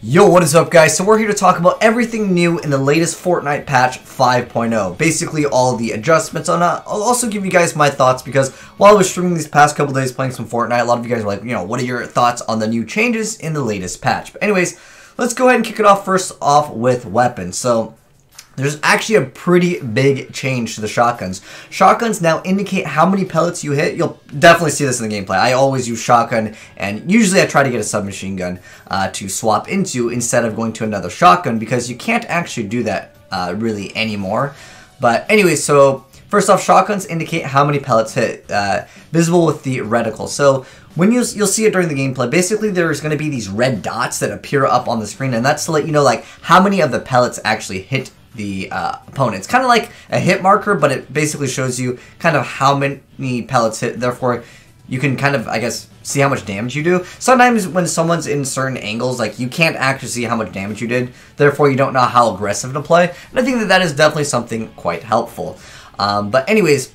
Yo, what is up guys? So we're here to talk about everything new in the latest Fortnite patch 5.0. Basically all the adjustments on that. I'll also give you guys my thoughts because while I was streaming these past couple days playing some Fortnite, a lot of you guys were like, what are your thoughts on the new changes in the latest patch? But anyways, let's go ahead and kick it off first off with weapons. So there's actually a pretty big change to the shotguns. Shotguns now indicate how many pellets you hit. You'll definitely see this in the gameplay. I always use shotgun, and usually I try to get a submachine gun to swap into instead of going to another shotgun because you can't actually do that really anymore. But anyway, so first off, shotguns indicate how many pellets hit, visible with the reticle. So when you'll see it during the gameplay, basically there's going to be these red dots that appear up on the screen, and that's to let you know like how many of the pellets actually hit the opponent. It's kind of like a hit marker, but it basically shows you kind of how many pellets hit. Therefore, you can kind of, I guess, see how much damage you do. Sometimes when someone's in certain angles, like you can't actually see how much damage you did. Therefore, you don't know how aggressive to play. And I think that is definitely something quite helpful. But anyways,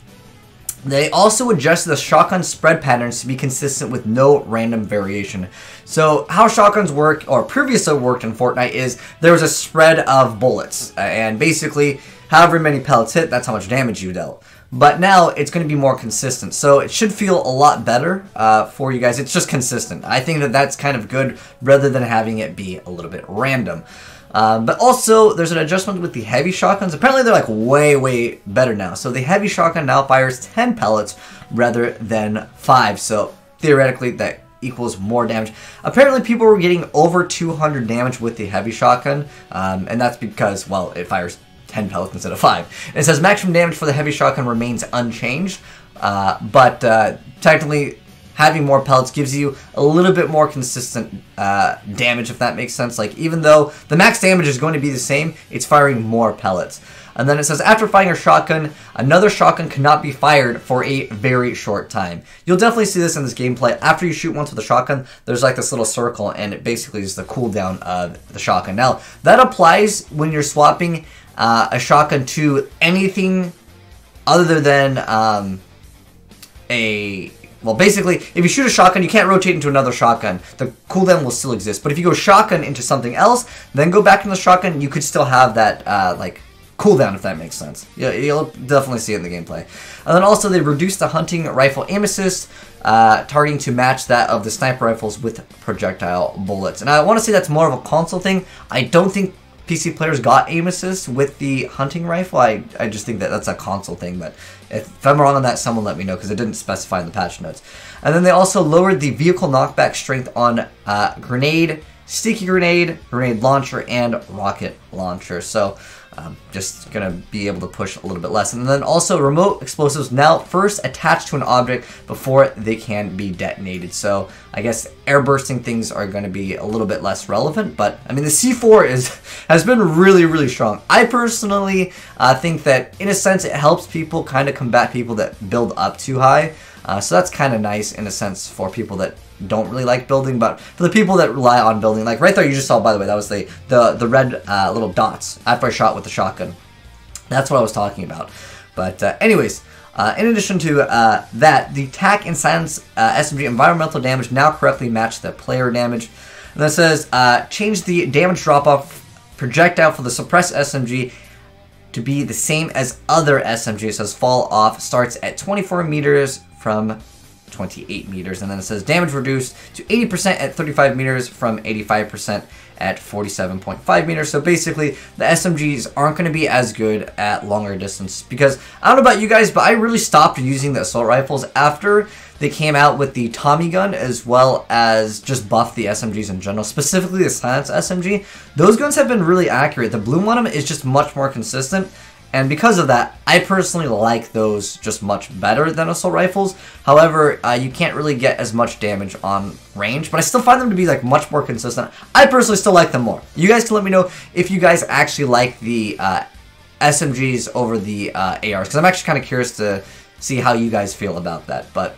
they also adjusted the shotgun spread patterns to be consistent with no random variation. So how shotguns work, or previously worked in Fortnite, is there was a spread of bullets. And basically, however many pellets hit, that's how much damage you dealt. But now, it's going to be more consistent. So it should feel a lot better for you guys. It's just consistent. I think that that's kind of good, rather than having it be a little bit random. But also, there's an adjustment with the heavy shotguns. Apparently, they're like way better now. So the heavy shotgun now fires 10 pellets rather than 5. So theoretically, that equals more damage. Apparently, people were getting over 200 damage with the heavy shotgun. And that's because, well, it fires 10 pellets instead of 5. And it says maximum damage for the heavy shotgun remains unchanged. But technically, having more pellets gives you a little bit more consistent damage, if that makes sense. Like, even though the max damage is going to be the same, it's firing more pellets. And then it says, after firing a shotgun, another shotgun cannot be fired for a very short time. You'll definitely see this in this gameplay. After you shoot once with a shotgun, there's like this little circle, and it basically is the cooldown of the shotgun. Now, that applies when you're swapping a shotgun to anything other than well, basically, if you shoot a shotgun, you can't rotate into another shotgun. The cooldown will still exist. But if you go shotgun into something else, then go back into the shotgun, you could still have that, like, cooldown, if that makes sense. Yeah, you'll definitely see it in the gameplay. And then also, they reduced the hunting rifle aim assist, targeting to match that of the sniper rifles with projectile bullets. And I want to say that's more of a console thing. I don't think PC players got aim assist with the hunting rifle. I just think that that's a console thing, but if I'm wrong on that, someone let me know because it didn't specify in the patch notes. And then they also lowered the vehicle knockback strength on grenade, sticky grenade, grenade launcher, and rocket launcher. So just gonna be able to push a little bit less. And then also remote explosives now first attached to an object before they can be detonated. So I guess air bursting things are going to be a little bit less relevant, but I mean the C4 has been really strong. I personally think that in a sense it helps people kind of combat people that build up too high. So that's kind of nice in a sense for people that don't really like building, but for the people that rely on building, like right there you just saw, by the way, that was the red little dots after I shot with the shotgun. That's what I was talking about. But anyways, in addition to that, the attack and silence SMG environmental damage now correctly match the player damage. And that says, change the damage drop-off projectile for the suppressed SMG to be the same as other SMGs. It says fall off starts at 24 meters from 28 meters, and then it says damage reduced to 80% at 35 meters from 85% at 47.5 meters. So basically, the SMGs aren't going to be as good at longer distance because I don't know about you guys, but I really stopped using the assault rifles after they came out with the Tommy gun, as well as just buff the SMGs in general, specifically the silence SMG. Those guns have been really accurate. The bloom on them is just much more consistent. And because of that, I personally like those just much better than assault rifles. However, you can't really get as much damage on range, but I still find them to be like much more consistent. I personally still like them more. You guys can let me know if you guys actually like the SMGs over the ARs, because I'm actually kind of curious to see how you guys feel about that. But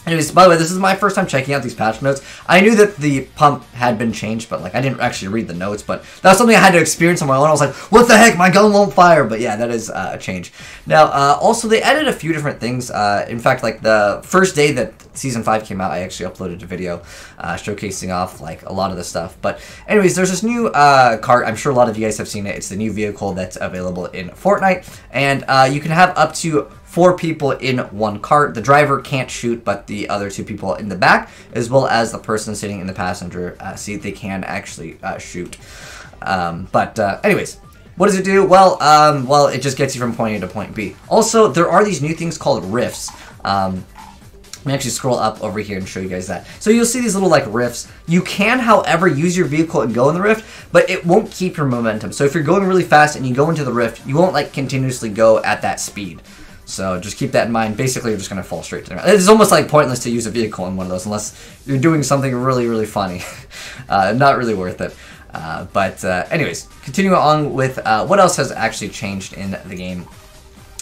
Anyways, by the way, this is my first time checking out these patch notes. I knew that the pump had been changed, but like I didn't actually read the notes. But that was something I had to experience on my own. I was like, "What the heck? My gun won't fire!" But yeah, that is a change. Now, also they added a few different things. In fact, like the first day that Season 5 came out, I actually uploaded a video showcasing off like a lot of the stuff. But anyways, there's this new cart. I'm sure a lot of you guys have seen it. It's the new vehicle that's available in Fortnite, and you can have up to 4 people in one cart. The driver can't shoot, but the other 2 people in the back, as well as the person sitting in the passenger seat, they can actually shoot. Anyways, what does it do? Well, well, it just gets you from point A to point B. Also, there are these new things called rifts. Let me actually scroll up over here and show you guys that. So you'll see these little like rifts. You can, however, use your vehicle and go in the rift, but it won't keep your momentum. So if you're going really fast and you go into the rift, you won't like continuously go at that speed. So just keep that in mind. Basically, you're just going to fall straight to the ground. It's almost like pointless to use a vehicle in one of those unless you're doing something really, really funny. Not really worth it. Anyways, continuing on with what else has actually changed in the game.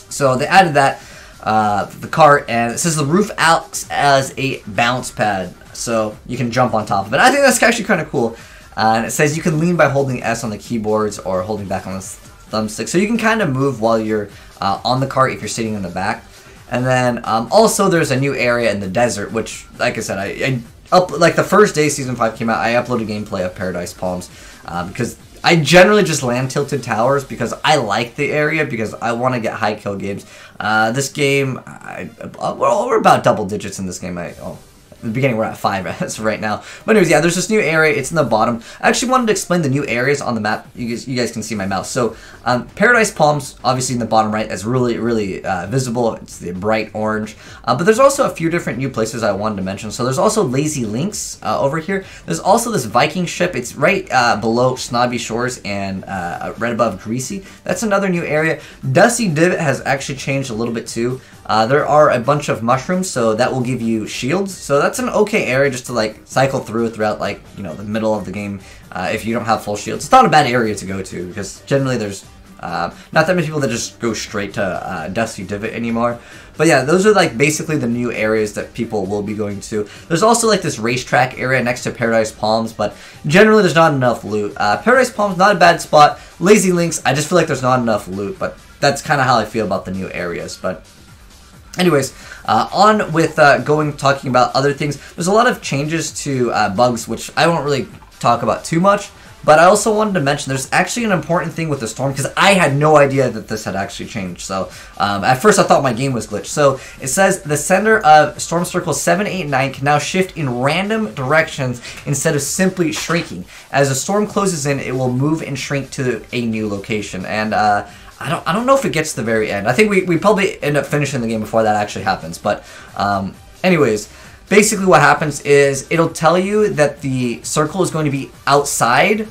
So they added that, the cart, and it says the roof acts as a bounce pad. So you can jump on top of it. I think that's actually kind of cool. And it says you can lean by holding S on the keyboards or holding back on the thumbstick. So you can kind of move while you're on the cart if you're sitting in the back. And then also there's a new area in the desert, which, like I said, like the first day Season 5 came out, I uploaded gameplay of Paradise Palms because I generally just land tilted towers because I like the area because I want to get high kill games. This game, we're about double digits in this game. In the beginning, we're at 5 as right now. But anyways, yeah, there's this new area. It's in the bottom. I actually wanted to explain the new areas on the map. You guys can see my mouse. So, Paradise Palms, obviously in the bottom right, is really, really visible. It's the bright orange. But there's also a few different new places I wanted to mention. So there's also Lazy Links over here. There's also this Viking ship. It's right below Snobby Shores and right above Greasy. That's another new area. Dusty Divot has actually changed a little bit too. There are a bunch of mushrooms, so that will give you shields. So that's an okay area just to like cycle throughout like, you know, the middle of the game if you don't have full shields. It's not a bad area to go to because generally there's not that many people that just go straight to Dusty Divot anymore. But yeah, those are like basically the new areas that people will be going to. There's also like this racetrack area next to Paradise Palms, but generally there's not enough loot. Paradise Palms, not a bad spot. Lazy Links, I just feel like there's not enough loot, but that's kind of how I feel about the new areas. But anyways, on with talking about other things. There's a lot of changes to bugs, which I won't really talk about too much. But I also wanted to mention there's actually an important thing with the storm because I had no idea that this had actually changed. So at first I thought my game was glitched. So it says the center of storm circles 7, 8, and 9 can now shift in random directions instead of simply shrinking. As a storm closes in, it will move and shrink to a new location. And I don't know if it gets to the very end. I think we probably end up finishing the game before that actually happens. But anyways, basically what happens is it'll tell you that the circle is going to be outside.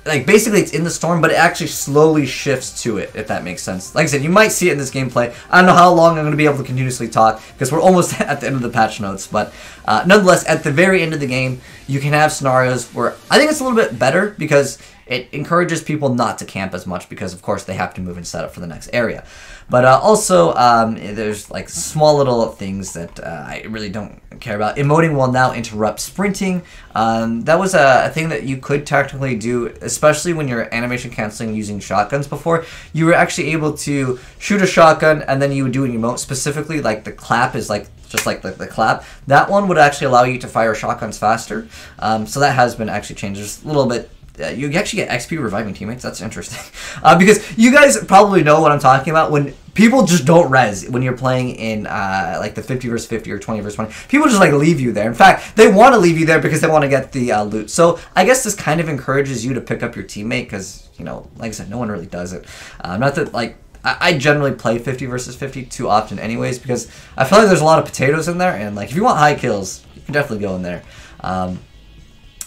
Like basically it's in the storm, but it actually slowly shifts to it, if that makes sense. Like I said, you might see it in this gameplay. I don't know how long I'm going to be able to continuously talk because we're almost at the end of the patch notes. But nonetheless, at the very end of the game, you can have scenarios where I think it's a little bit better because it encourages people not to camp as much because, of course, they have to move and set up for the next area. But also, there's like small little things that I really don't care about. Emoting will now interrupt sprinting. That was a thing that you could technically do, especially when you're animation canceling using shotguns before. You were actually able to shoot a shotgun and then you would do an emote specifically, like the clap is like just like the clap. That one would actually allow you to fire shotguns faster. So that has been actually changed just a little bit. You actually get XP reviving teammates. That's interesting. Because you guys probably know what I'm talking about. When people just don't res when you're playing in like the 50 vs 50 or 20 vs 20. People just like leave you there. In fact, they want to leave you there because they want to get the loot. So I guess this kind of encourages you to pick up your teammate because, you know, like I said, no one really does it. Not that like I generally play 50 vs 50 too often anyways because I feel like there's a lot of potatoes in there, and like if you want high kills, you can definitely go in there.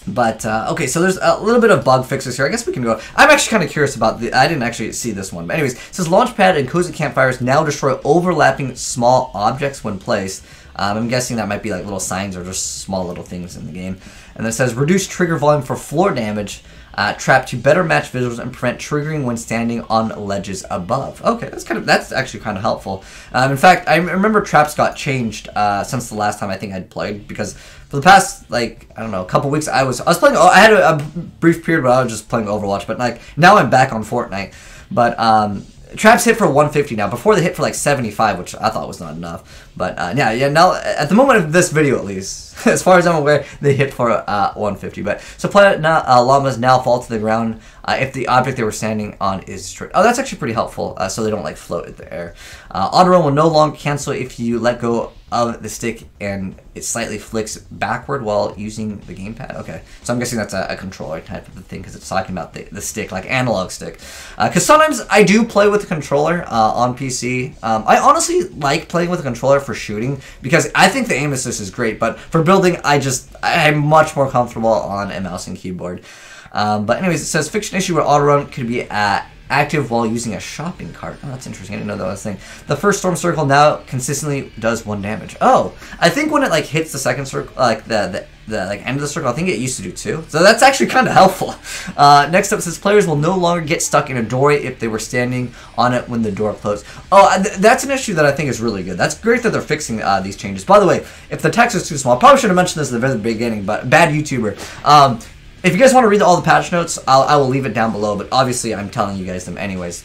Okay, so there's a little bit of bug fixes here. I guess we can go. I'm actually kind of curious about I didn't actually see this one. But anyways, it says Launchpad and Cozy Campfires now destroy overlapping small objects when placed. I'm guessing that might be like little signs or just small little things in the game. And it says reduce trigger volume for floor damage. Trap to better match visuals and prevent triggering when standing on ledges above. Okay, that's actually kind of helpful. In fact, I remember traps got changed since the last time I think I'd played, because for the past, like, I don't know, a couple weeks I was playing. I had a brief period where I was just playing Overwatch, but like now I'm back on Fortnite. But traps hit for 150 now. Before they hit for like 75, which I thought was not enough. But yeah. Now at the moment of this video, at least, as far as I'm aware, they hit for 150. But so planet llamas now fall to the ground if the object they were standing on is straight. Oh, that's actually pretty helpful. So they don't like float in the air. Auto run will no longer cancel if you let go of the stick and it slightly flicks backward while using the gamepad. Okay, so I'm guessing that's a controller type of the thing, because it's talking about the stick, like analog stick. Because sometimes I do play with the controller on PC. I honestly like playing with a controller for shooting, because I think the aim assist is great, but for building, I'm much more comfortable on a mouse and keyboard. But anyways, it says fiction issue where auto run could be active while using a shopping cart. Oh, that's interesting. I didn't know that was a thing. The first storm circle now consistently does 1 damage. Oh, I think when it like hits the second circle, like the like end of the circle, I think it used to do 2. So that's actually kind of helpful. Next up, it says players will no longer get stuck in a doorway if they were standing on it when the door closed. Oh, that's an issue that I think is really good. That's great that they're fixing these changes. By the way, if the text is too small, I probably should have mentioned this at the very beginning, but bad YouTuber. If you guys want to read all the patch notes, I will leave it down below, but obviously I'm telling you guys them anyways.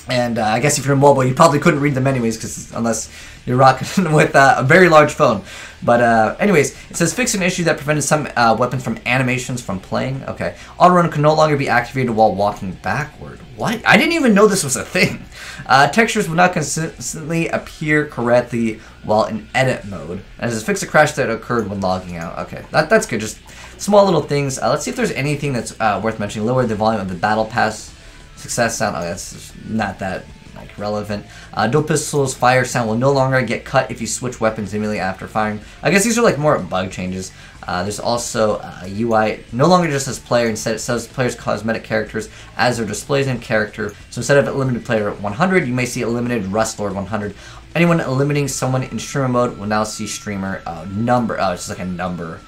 And I guess if you're mobile, you probably couldn't read them anyways, because unless you're rocking with a very large phone. But anyways, it says fix an issue that prevented some weapons from animations from playing. Okay. Auto run can no longer be activated while walking backward. What? I didn't even know this was a thing. Textures will not consistently appear correctly while in edit mode. And it says fix a crash that occurred when logging out. Okay, that's good. Just small little things. Let's see if there's anything that's worth mentioning. Lower the volume of the battle pass success sound. Oh, that's just not that like relevant. Dual pistols fire sound will no longer get cut if you switch weapons immediately after firing. I guess these are like more bug changes. There's also UI no longer just says player. Instead, it says players' cosmetic characters as their displays in character. So instead of limited player 100, you may see a limited Rust Lord 100. Anyone eliminating someone in streamer mode will now see streamer number. Oh, it's just like a number.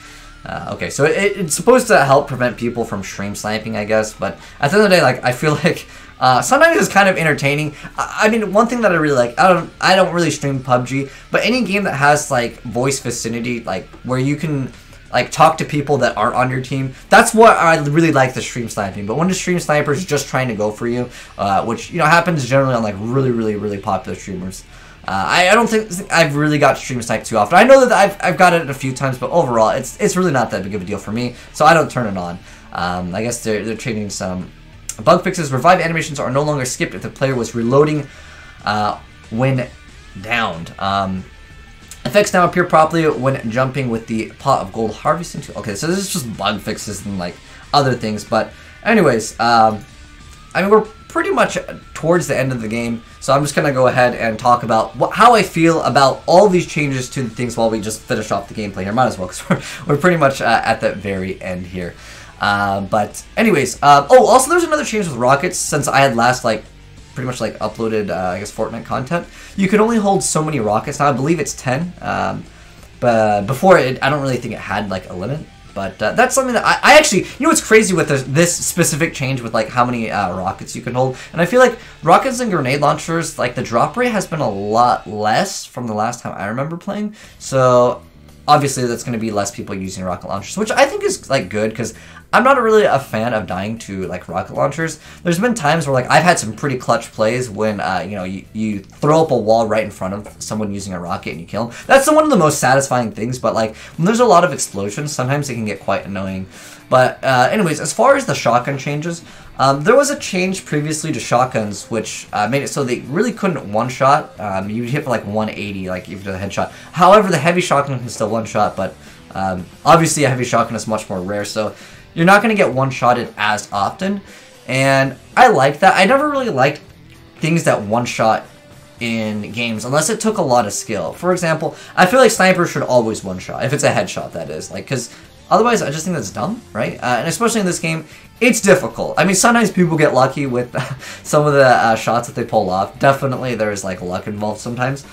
Okay, so it's supposed to help prevent people from stream sniping, I guess, but at the end of the day, like, I feel like sometimes it's kind of entertaining. I mean, one thing that I really like, I don't really stream PUBG, but any game that has like voice vicinity, like where you can like talk to people that aren't on your team, that's what I really like, the stream sniping. But when the stream sniper is just trying to go for you, which, you know, happens generally on like really popular streamers. I don't think I've really got stream sniped too often. I know that I've got it a few times, but overall, it's really not that big of a deal for me, so I don't turn it on. I guess they're changing some bug fixes. Revive animations are no longer skipped if the player was reloading when downed. Effects now appear properly when jumping with the pot of gold harvesting tool. Okay, so this is just bug fixes and like other things, but anyways, I mean, we're pretty much towards the end of the game, so I'm just gonna go ahead and talk about how I feel about all these changes to the things while we just finish off the gameplay here. Might as well, because we're pretty much at the very end here. But anyways, oh, also there's another change with rockets. Since I had last pretty much uploaded I guess Fortnite content, you can only hold so many rockets now. I believe it's 10, but before I don't really think it had like a limit. But that's something that I actually, you know what's crazy with this specific change with like how many rockets you can hold, and I feel like rockets and grenade launchers, like the drop rate has been a lot less from the last time I remember playing, so obviously that's going to be less people using rocket launchers, which I think is like good, because I'm not really a fan of dying to like rocket launchers. There's been times where like I've had some pretty clutch plays when you know, you throw up a wall right in front of someone using a rocket and you kill them. That's one of the most satisfying things. But like when there's a lot of explosions, sometimes it can get quite annoying. But anyways, as far as the shotgun changes, there was a change previously to shotguns which made it so they really couldn't one-shot. You'd hit for like 180, like if you did a headshot. However, the heavy shotgun can still one-shot, but obviously a heavy shotgun is much more rare, so you're not going to get one-shotted as often. And I like that. I never really liked things that one-shot in games unless it took a lot of skill. For example, I feel like snipers should always one-shot, if it's a headshot, that is. Like, because otherwise, I just think that's dumb, right? And especially in this game, it's difficult. I mean, sometimes people get lucky with some of the shots that they pull off. Definitely, there's like luck involved sometimes.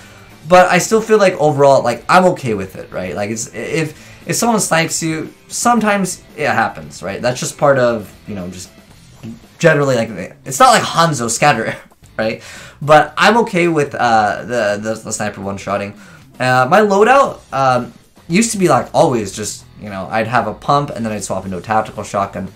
but I still feel like overall, like, I'm okay with it, right? Like, it's if someone snipes you, sometimes it happens, right? That's just part of, you know, just generally, like, it's not like Hanzo scatter, right? But I'm okay with the sniper one-shotting. My loadout used to be like always just, you know, I'd have a pump and then I'd swap into a tactical shotgun.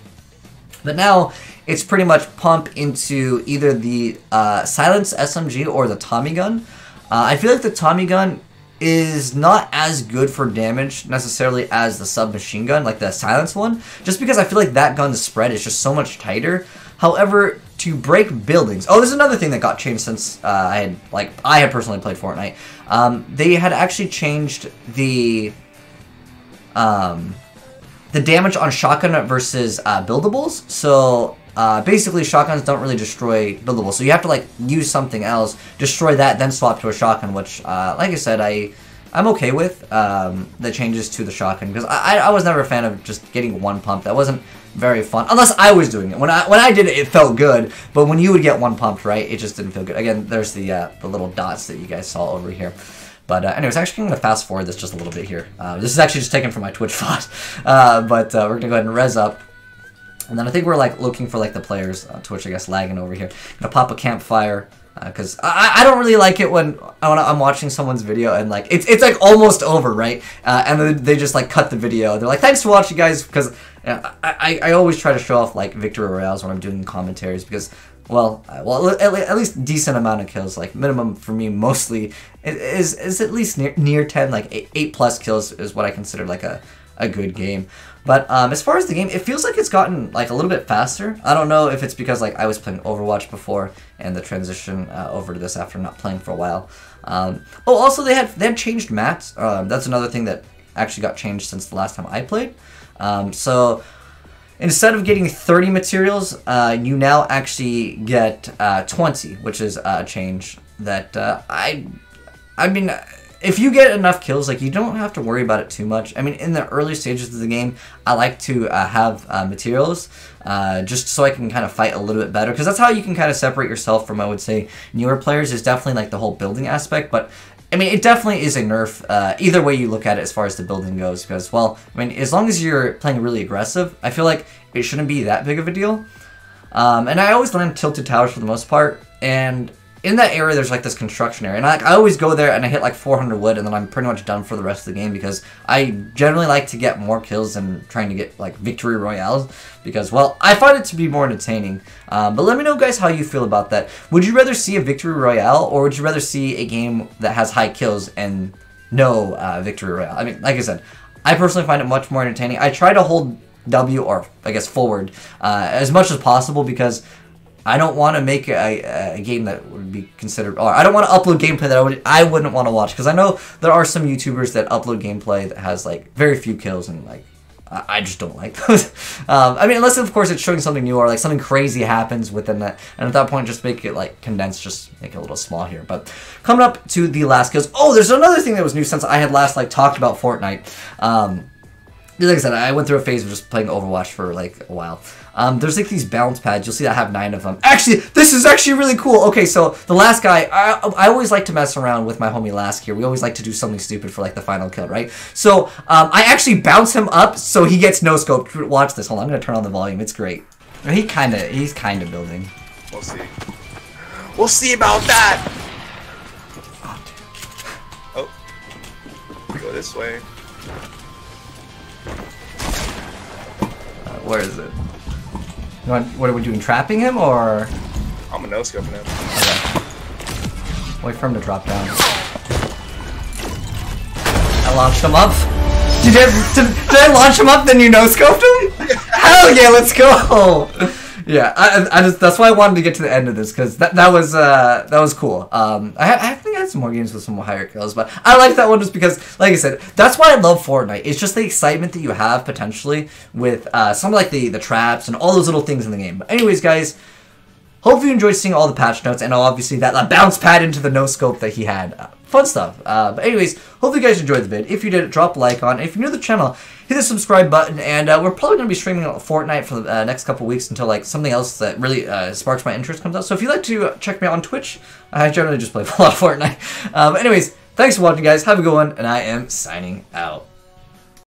But now it's pretty much pump into either the silenced SMG or the Tommy gun. I feel like the Tommy gun is not as good for damage necessarily as the submachine gun, like the silenced one, just because I feel like that gun's spread is just so much tighter. However, to break buildings, oh, there's another thing that got changed since I had personally played Fortnite. They had actually changed the damage on shotgun versus buildables. So basically, shotguns don't really destroy buildables. So you have to like use something else, destroy that, then swap to a shotgun. Which, like I said, I'm okay with the changes to the shotgun because I was never a fan of just getting one pump. That wasn't very fun unless I was doing it. When I did it, it felt good. But when you would get one pumped, right, it just didn't feel good. Again, there's the little dots that you guys saw over here. But anyways, actually, I'm going to fast forward this just a little bit here. This is actually just taken from my Twitch VOD. But we're going to go ahead and res up. And then I think we're like looking for like the players. Twitch, I guess, lagging over here. Gonna pop a campfire. Because I don't really like it when I'm watching someone's video and like it's like almost over, right? And then they just like cut the video. They're like, thanks for watching, guys. Because I always try to show off like victory royales when I'm doing commentaries because, well, at least decent amount of kills. Like minimum for me, mostly is at least near 10. Like 8+ kills is what I consider like a good game. But as far as the game, it feels like it's gotten like a little bit faster. I don't know if it's because like I was playing Overwatch before and the transition over to this after not playing for a while. Oh, also they had changed maps. That's another thing that actually got changed since the last time I played. So instead of getting 30 materials, you now actually get 20, which is a change that I mean. If you get enough kills, like, you don't have to worry about it too much. I mean, in the early stages of the game, I like to have materials just so I can kind of fight a little bit better. Because that's how you can kind of separate yourself from, I would say, newer players. Is definitely, like, the whole building aspect. But, I mean, it definitely is a nerf either way you look at it as far as the building goes. Because, well, I mean, as long as you're playing really aggressive, I feel like it shouldn't be that big of a deal. And I always land tilted towers for the most part. And in that area, there's like this construction area, and I always go there and I hit like 400 wood, and then I'm pretty much done for the rest of the game because I generally like to get more kills than trying to get like victory royales because, well, I find it to be more entertaining. But let me know, guys, how you feel about that. Would you rather see a victory royale, or would you rather see a game that has high kills and no victory royale? I mean, like I said, I personally find it much more entertaining. I try to hold W, or I guess forward, as much as possible because I don't want to make a game that would be considered, or I don't want to upload gameplay that I wouldn't want to watch, because I know there are some YouTubers that upload gameplay that has like very few kills, and like I just don't like those. I mean, unless of course it's showing something new or like something crazy happens within that, and at that point just make it like condensed, just make it a little small here. But coming up to the last kills, oh, there's another thing that was new since I had last like talked about Fortnite. Like I said, I went through a phase of just playing Overwatch for like a while. There's like these bounce pads. You'll see that I have 9 of them. Actually, this is actually really cool. Okay, so the last guy, I always like to mess around with my homie Lask here. We always like to do something stupid for like the final kill, right? So I actually bounce him up so he gets no scope. Watch this. Hold on, I'm gonna turn on the volume. It's great. He's kind of building. We'll see. We'll see about that. Oh, go this way. Where is it? What are we doing? Trapping him, or? I'm a no-scoping him. Okay. Wait for him to drop down. I launched him up. Did I launch him up, then you no-scoped him? Hell yeah, let's go! Yeah, that's why I wanted to get to the end of this, because that was cool. I think I had some more games with some higher kills, but I like that one just because, like I said, that's why I love Fortnite. It's just the excitement that you have potentially with some like the traps and all those little things in the game. But anyways, guys, hopefully you enjoyed seeing all the patch notes, and obviously that bounce pad into the no scope that he had. Fun stuff. But anyways, hopefully you guys enjoyed the vid. If you did, drop a like on it. If you're new to the channel, hit the subscribe button, and we're probably going to be streaming Fortnite for the next couple weeks until like something else that really sparks my interest comes out. So if you'd like to check me out on Twitch, I generally just play a lot of Fortnite. But anyways, Thanks for watching, guys. Have a good one, and I am signing out.